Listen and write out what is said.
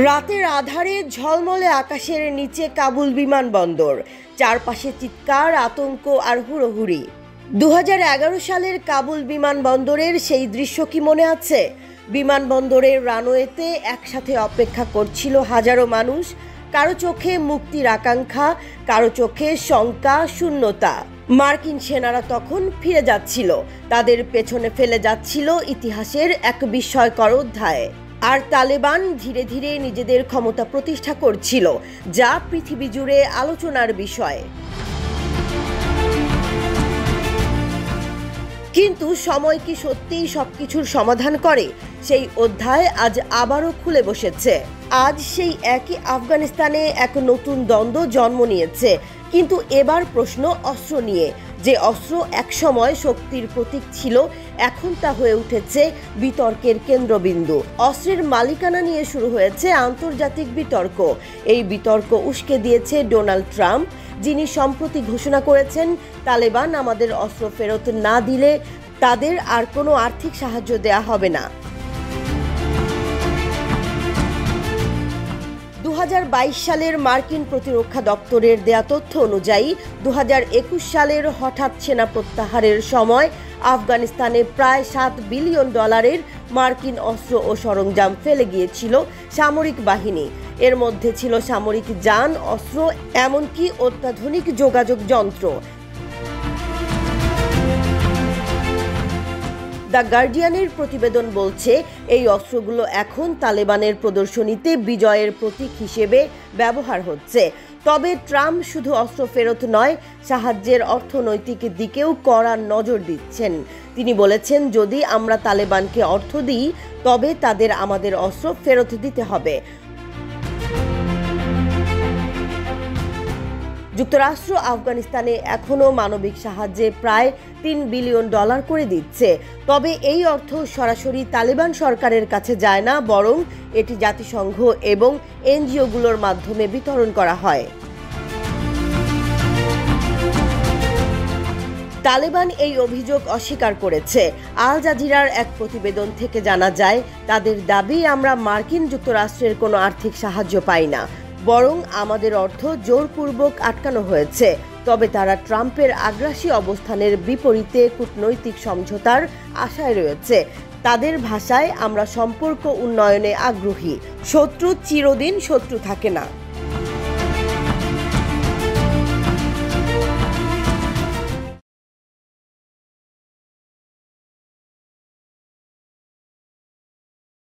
রাতের আধারে ঝলমলে আকাশের নিচে কাবুল বিমানবন্দর, চারপাশে চিৎকার, আতঙ্ক আর হুড়োহুড়ি। 2011 সালের কাবুল বিমানবন্দরের সেই দৃশ্য কি মনে আছে? বিমানবন্দরের রানওয়েতে একসাথে অপেক্ষা করছিল হাজারো মানুষ, কারো চোখে মুক্তির আকাঙ্ক্ষা, কারো চোখে শঙ্কা, শূন্যতা। মার্কিন সেনারা তখন ফিরে যাচ্ছিল, তাদের পেছনে ফেলে যাচ্ছিল ইতিহাসের এক বিস্ময়কর অধ্যায়। আর তালেবান ধীরে ধীরে নিজেদের ক্ষমতা প্রতিষ্ঠা করছিল, যা পৃথিবী জুড়ে আলোচনার বিষয়। কিন্তু সময় কি সত্যিই সবকিছুর সমাধান করে? সেই অধ্যায় আজ আবারও খুলে বসেছে। আজ সেই একই আফগানিস্তানে এক নতুন দ্বন্দ্ব জন্ম নিয়েছে, কিন্তু এবার প্রশ্ন অস্ত্র নিয়ে। যে অস্ত্র একসময় শক্তির প্রতীক ছিল, এখন তা হয়ে উঠেছে বিতর্কের কেন্দ্রবিন্দু। অস্ত্রের মালিকানা নিয়ে শুরু হয়েছে আন্তর্জাতিক বিতর্ক। এই বিতর্ক উস্কে দিয়েছে ডোনাল্ড ট্রাম্প, যিনি সম্প্রতি ঘোষণা করেছেন, তালেবান আমাদের অস্ত্র ফেরত না দিলে তাদের আর কোনো আর্থিক সাহায্য দেয়া হবে না। 2022 সালের মার্কিন প্রতিরক্ষা দপ্তরের দেয়া তথ্য অনুযায়ী 2021 সালের হঠাৎ সেনা প্রত্যাহারের সময় আফগানিস্তানে প্রায় $7 বিলিয়ন মার্কিন অস্ত্র ও সরঞ্জাম ফেলে গিয়েছিল সামরিক বাহিনী। এর মধ্যে ছিল সামরিক যান, অস্ত্র, এমনকি অত্যাধুনিক যোগাযোগ যন্ত্র। দ্য গার্ডিয়ানের প্রতিবেদন বলছে, এই অস্ত্রগুলো এখন তালেবানের প্রদর্শনীতে বিজয়ের প্রতীক হিসেবে ব্যবহার হচ্ছে। তবে ট্রাম্প শুধু অস্ত্র ফেরত নয়, সাহায্যের অর্থনৈতিক দিকেও কড়া নজর দিচ্ছেন। তিনি বলেছেন, যদি আমরা তালেবানকে অর্থ দিই, তবে তাদের আমাদের অস্ত্র ফেরত দিতে হবে। যুক্তরাষ্ট্র আফগানিস্তানে এখনও মানবিক সাহায্যে প্রায় $3 বিলিয়ন করে দিচ্ছে। তবে এই অর্থ সরাসরি তালেবান সরকারের কাছে যায় না, বরং এটি জাতিসংঘ এবং এনজিওগুলোর মাধ্যমে বিতরণ করা হয়। তালেবান এই অভিযোগ অস্বীকার করেছে। আল জাজিরার এক প্রতিবেদন থেকে জানা যায়, তাদের দাবি, আমরা মার্কিন যুক্তরাষ্ট্রের কোনো আর্থিক সাহায্য পাই না, বরং আমাদের অর্থ জোরপূর্বক আটকানো হয়েছে। তবে তারা ট্রাম্পের আগ্রাসী অবস্থানের বিপরীতে কূটনৈতিক সমঝোতার আশায় রয়েছে। তাদের ভাষায়, আমরা সম্পর্ক উন্নয়নে আগ্রহী, শত্রু চিরদিন শত্রু থাকে না।